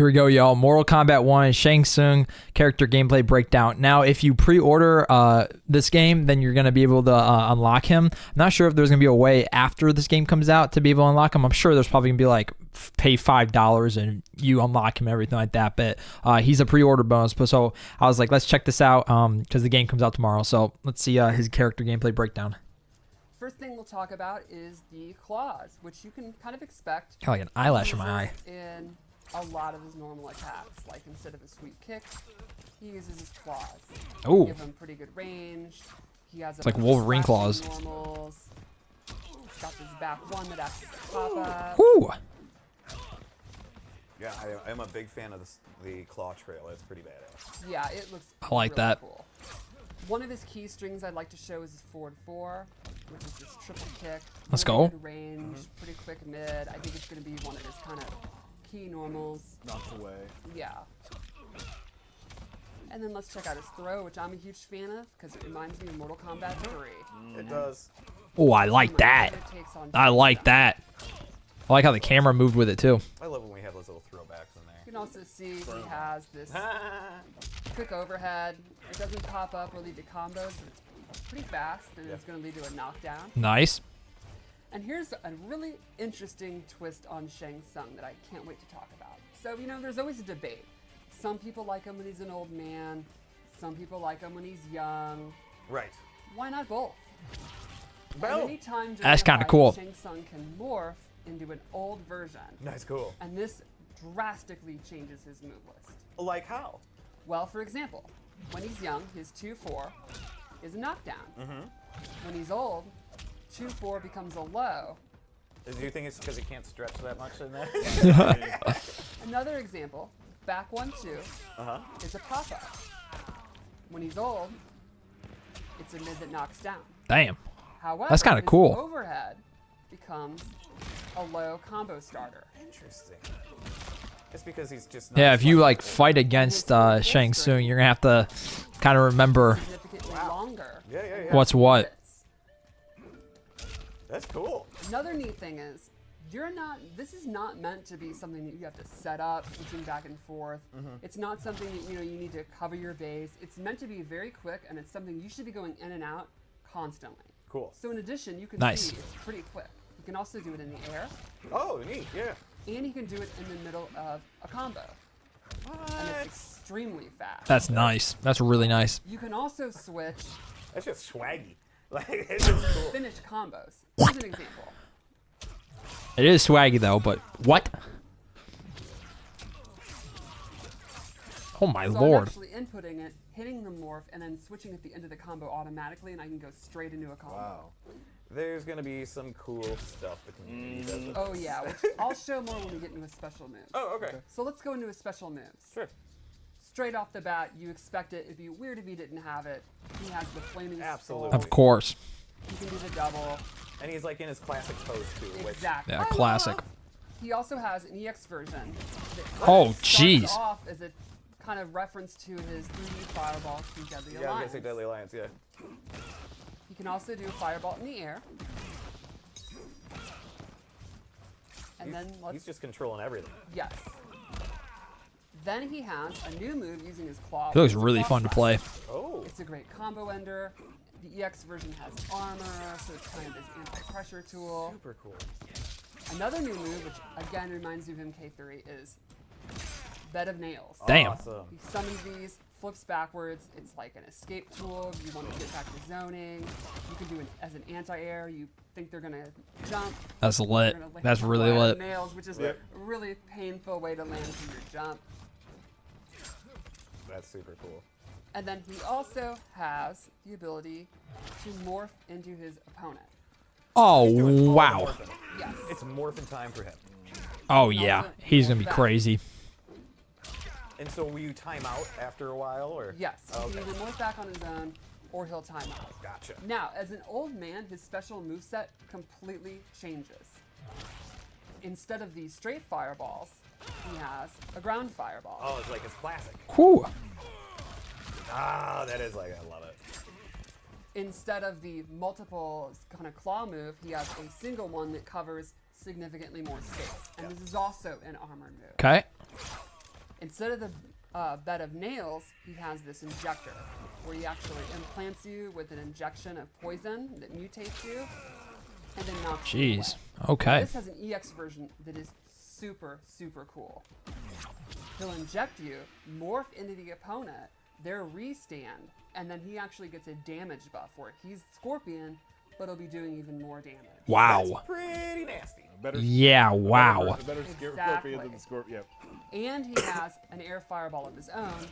Here we go, y'all. Mortal Kombat 1 Shang Tsung character gameplay breakdown. Now, if you pre-order this game, then you're going to be able to unlock him. I'm not sure if there's going to be a way after this game comes out to be able to unlock him. I'm sure there's probably going to be like pay $5 and you unlock him, everything like that. But he's a pre-order bonus. So I was like, let's check this out because the game comes out tomorrow. So let's see his character gameplay breakdown. First thing we'll talk about is the claws, which you can kind of expect. Got like an eyelash in my eye. In a lot of his normal attacks, like instead of a sweep kick, he uses his claws. Oh, Give him pretty good range. He has it's like Wolverine claws. Normals. He's got this back one that acts as a pop-up. Ooh. Yeah, I'm a big fan of the claw trail. It's pretty badass. Yeah, it looks I like really that. Cool. One of his key strings I'd like to show is his forward 4, which is this triple kick. Let's really go. Good range, pretty quick mid. I think it's going to be one of his kind of key normals. Knocks away. Yeah. And then let's check out his throw, which I'm a huge fan of because it reminds me of Mortal Kombat 3. It does. Oh, I like that. I like that. I like how the camera moved with it too. I love when we have those little throwbacks in there. You can also see he has this quick overhead. It doesn't pop up or lead to combos, but it's pretty fast and it's going to lead to a knockdown. Nice. And here's a really interesting twist on Shang Tsung that I can't wait to talk about. So, you know, there's always a debate. Some people like him when he's an old man. Some people like him when he's young. Right. Why not both? Well, And anytime during That's the kinda fight, cool. Shang Tsung can morph into an old version. Nice, cool. And this drastically changes his move list. Like how? Well, for example, when he's young, his 2-4 is a knockdown. When he's old, 2-4 becomes a low. Do you think it's because he can't stretch that much in there? Another example, back 1-2 is a pop-up. When he's old, it's a mid that knocks down. Damn. However, That's kinda his cool. overhead becomes a low combo starter. Interesting. It's because he's just not Yeah, as if you much- like fight against Shang Tsung, you're gonna have to kind of remember Significantly longer. Yeah. what's what. That's cool. Another neat thing is, this is not meant to be something that you have to set up, switching back and forth. It's not something that, you need to cover your base. It's meant to be very quick, and it's something you should be going in and out constantly. Cool. So in addition, you can Nice. see it's pretty quick. You can also do it in the air, Oh, neat. Yeah. and you can do it in the middle of a combo. And it's extremely fast. That's nice. That's really nice. You can also switch That's just swaggy. Like, it's just cool. finish combos. Here's an example. It is swaggy though, but what? Oh my So I'm lord. actually inputting it, hitting the morph, and then switching at the end of the combo automatically, and I can go straight into a combo. Wow. There's gonna be some cool stuff the community does. with Oh this. yeah, which I'll show more when we get into his special moves. Oh, okay. So let's go into his special moves. Sure. Straight off the bat, you expect it. It'd be weird if he didn't have it. He has the flaming Absolutely. skull. Of course. He can do the double. And he's like in his classic pose too. Which, Exactly. Yeah, classic. He also has an EX version. That Oh, starts jeez. off as a kind of reference to his 3D fireballs from Deadly yeah, I was Alliance. gonna say Deadly Alliance. Yeah. He can also do a fireball in the air. And then let's He's just controlling everything. yes. Then he has a new move using his claw. It looks which is really Cross fun to Slash. play. Oh. It's a great combo ender. The EX version has armor, so it's kind of this anti-pressure tool. Super cool. Another new move, which again reminds you of MK3, is Bed of Nails. Damn. Awesome. He summons these, flips backwards. It's like an escape tool if you want to get back to zoning. You can do it as an anti-air. You think they're going to jump. That's lit. They're gonna lick That's the really bed of lit. Nails, which is Yep. a really painful way to land from your jump. That's super cool. And then he also has the ability to morph into his opponent. Oh He's doing all the wow. morphing. Yes. It's morphin' time for him. Oh yeah. He's gonna be crazy. And so will you time out after a while, or? Yes. He Okay. can either morph back on his own, or he'll time out. Gotcha. Now, as an old man, his special moveset completely changes. Instead of these straight fireballs, he has a ground fireball. Oh, it's like his classic. Whew. Ah, that is like, I love it. Instead of the multiple kind of claw move, he has a single one that covers significantly more space. And this is also an armor move. Okay. Instead of the bed of nails, he has this injector where he actually implants you with an injection of poison that mutates you and then knocks you away. Jeez. Okay. This has an EX version that is super, super cool. He'll inject you, morph into the opponent, their restand, and then he actually gets a damage buff for it. He's Scorpion, but he'll be doing even more damage. Wow. That's pretty nasty. Yeah. Wow. A better Exactly. Scorpion than the Scorpion. Yep. And he has an air fireball of his own,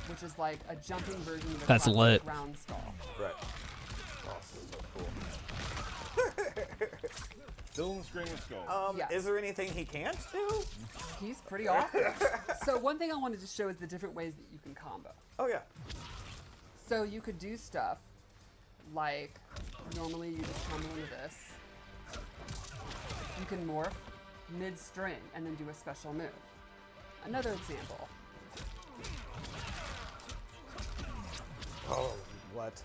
which is like a jumping version of the That's classic lit. round skull. Right. Oh, so cool. Still in the Screaming Skull. Yes. Is there anything he can't do? He's pretty awesome. So one thing I wanted to show is the different ways that you can combo. Oh yeah. So you could do stuff like, normally you just combo into this. You can morph mid-string and then do a special move. Another example. Oh, what?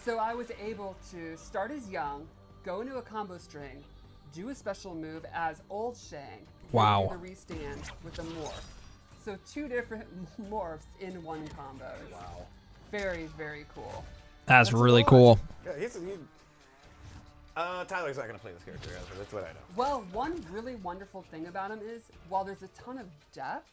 So I was able to start as Young, go into a combo string, do a special move as old Shang, Wow. and do the restand with a morph. So 2 different morphs in one combo. Wow. Very, very cool. That's a really lot. cool. Yeah, Tyler's not gonna play this character. That's what I know. Well, one really wonderful thing about him is, while there's a ton of depth,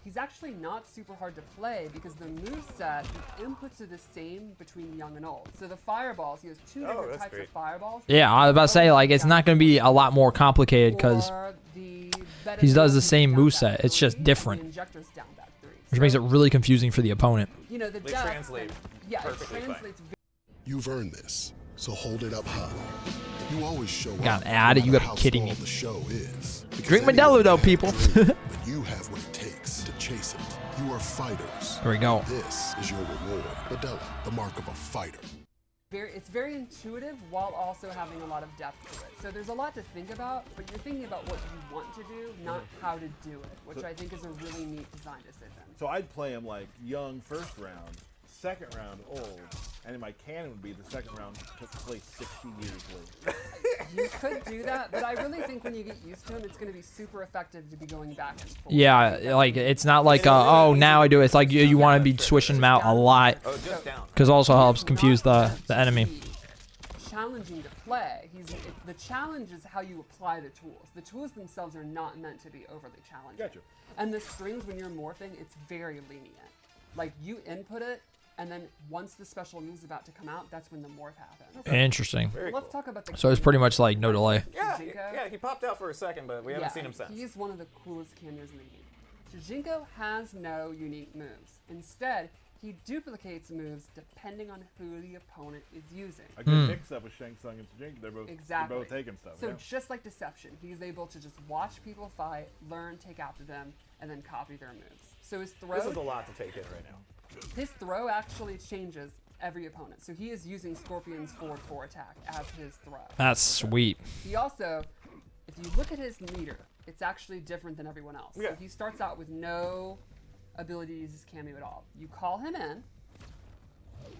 he's actually not super hard to play because the moveset, the inputs are the same between young and old. So the fireballs, he has 2 different that's types great. of fireballs. Yeah, I was about to say, like, it's not going to be a lot more complicated because Or the bed he of does the nails same is down moveset. back It's just 3, and different. The injector's down back 3. which makes it really confusing for the opponent. You know, the They depth translate yeah, it perfectly fine. translates You've earned this, so hold it up high. You always show Got up. an ad, no you matter gotta be how kidding small me. The show is. Because Drink anyone Modelo though, can people. dream, but you have what it takes to chase it. You are fighters. There we go. This is your reward. Modelo, the mark of a fighter. it's very intuitive while also having a lot of depth to it. So there's a lot to think about, but you're thinking about what you want to do, not how to do it, which I think is a really neat design decision. So I'd play him like Young first round, second round old, and in my canon would be the second round took place 60 years later. You could do that, but I really think when you get used to him, it's going to be super effective to be going back and forth. Yeah, like it's not like oh now I do it. It's like you want to be switching them out a lot Oh, just down. because also helps He's confuse not the enemy. meant to be challenging to play. The challenge is how you apply the tools. The tools themselves are not meant to be overly challenging. Gotcha. And the strings, when you're morphing, it's very lenient. Like you input it, and then once the special move's about to come out, that's when the morph happens. Interesting. Very Let's cool. talk about the. So it's pretty much like no delay. Yeah, Shujinko? yeah, he popped out for a second, but we haven't seen him since. He's one of the coolest cameos in the game. Shujinko has no unique moves. Instead, he duplicates moves depending on who the opponent is using. A good mix-up with Shang Tsung and Tsung. They're both Exactly. They're both taking stuff. So yeah. just like Deception, he's able to just watch people fight, learn, take after them, and then copy their moves. So his throw, This is a lot to take in right now. his throw actually changes every opponent. So he is using Scorpion's forward 4 attack as his throw. That's sweet. He also, if you look at his meter, it's actually different than everyone else. Yeah. So he starts out with no ability to use his cameo at all. You call him in,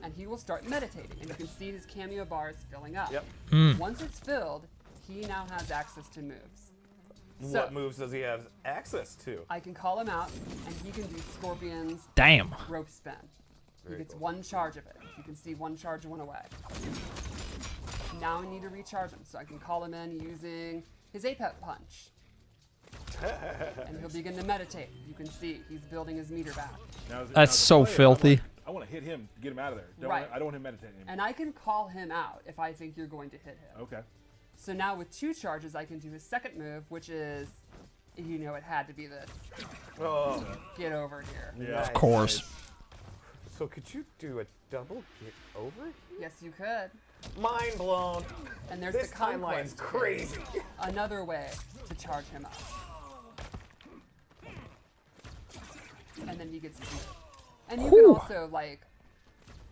and he will start meditating, and you can see his cameo bar is filling up. Yep. Once it's filled, he now has access to moves. What moves does he have access to? I can call him out, and he can do Scorpion's Damn. rope spin. He Very gets cool. 1 charge of it. You can see 1 charge went away. Now I need to recharge him, so I can call him in using his Apex punch. And he'll begin to meditate. You can see he's building his meter back. Now, as a That's so player, filthy. I want to hit him, get him out of there. Right. I don't want him meditating anymore. And I can call him out if I think you're going to hit him. Okay. So now with 2 charges, I can do his second move, which is, you know, it had to be this. Oh, Get over here. Yeah. Of course. so could you do a double get over? Yes, you could. Mind blown. And there's This the timeline's conquest. crazy. Another way to charge him up. And then he gets his move. And you can Whew. also, like,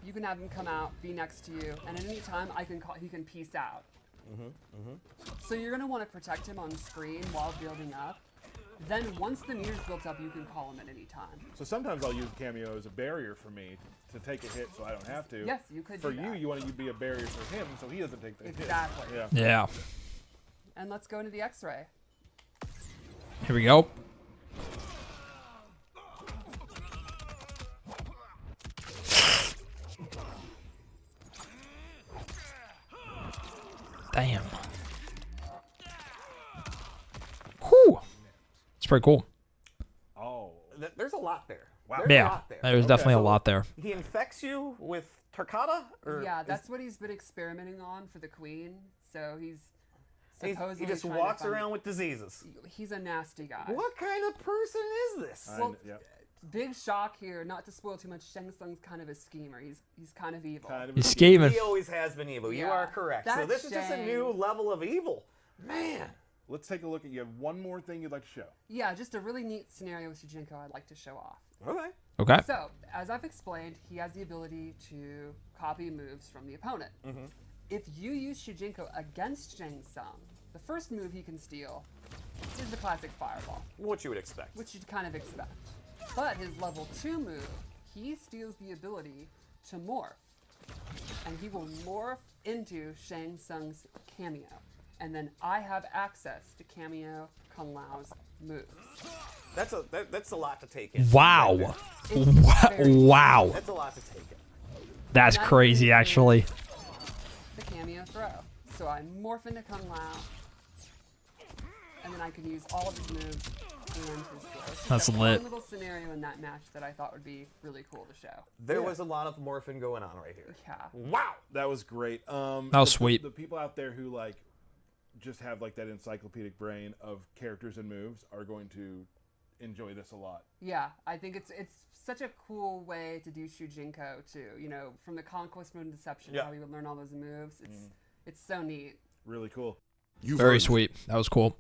you can have him come out, be next to you, and at any time I can call, he can peace out. So you're going to want to protect him on screen while building up. Then once the meter's built up, you can call him at any time. So sometimes I'll use cameo as a barrier for me to take a hit, so I don't have to. Yes, you could For do you, that. you want to be a barrier for him, so he doesn't take the Exactly. hit. Yeah. Yeah. And let's go into the X-ray. Here we go. Bam. Whew. It's pretty cool. Oh. There's a lot there. Wow. There's a Yeah, lot there. there's definitely a So lot there. He infects you with Tarkata? Or Yeah, is- that's what he's been experimenting on for the queen. So he's he supposedly just trying to walks find- around with diseases. He's a nasty guy. What kind of person is this? Well, Yep. big shock here. Not to spoil too much. Shang Tsung's kind of a schemer. He's kind of evil. Kind of He's a- scheming. He always has been evil. You Yeah. are correct. So That's this is just a new Shang. level of evil. Man. Let's take a look at. You have one more thing you'd like to show. Yeah, just a really neat scenario with Shujinko I'd like to show off. Okay. Okay. So, as I've explained, he has the ability to copy moves from the opponent. If you use Shujinko against Shang Tsung, the first move he can steal is the classic fireball, What you would expect. which you'd kind of expect. But his level 2 move, he steals the ability to morph. And he will morph into Shang Tsung's cameo. And then I have access to cameo Kung Lao's moves. That's a lot to take in. Wow. It's very- Wow. That's a lot to take in. That's Not crazy, even actually. The cameo throw. So I morph into Kung Lao, and then I can use all of his moves and his skills. It's That's just a lit. fun little scenario in that match that I thought would be really cool to show. There was a lot of morphing going on right here. Yeah. Wow. That was great. That was the- sweet. The people out there who like just have like that encyclopedic brain of characters and moves are going to enjoy this a lot. Yeah, I think it's such a cool way to do Shujinko too. You know, from the Conquest Mode and Deception, Yeah. how he would learn all those moves. It's so neat. Really cool. You've Very earned it. sweet. That was cool.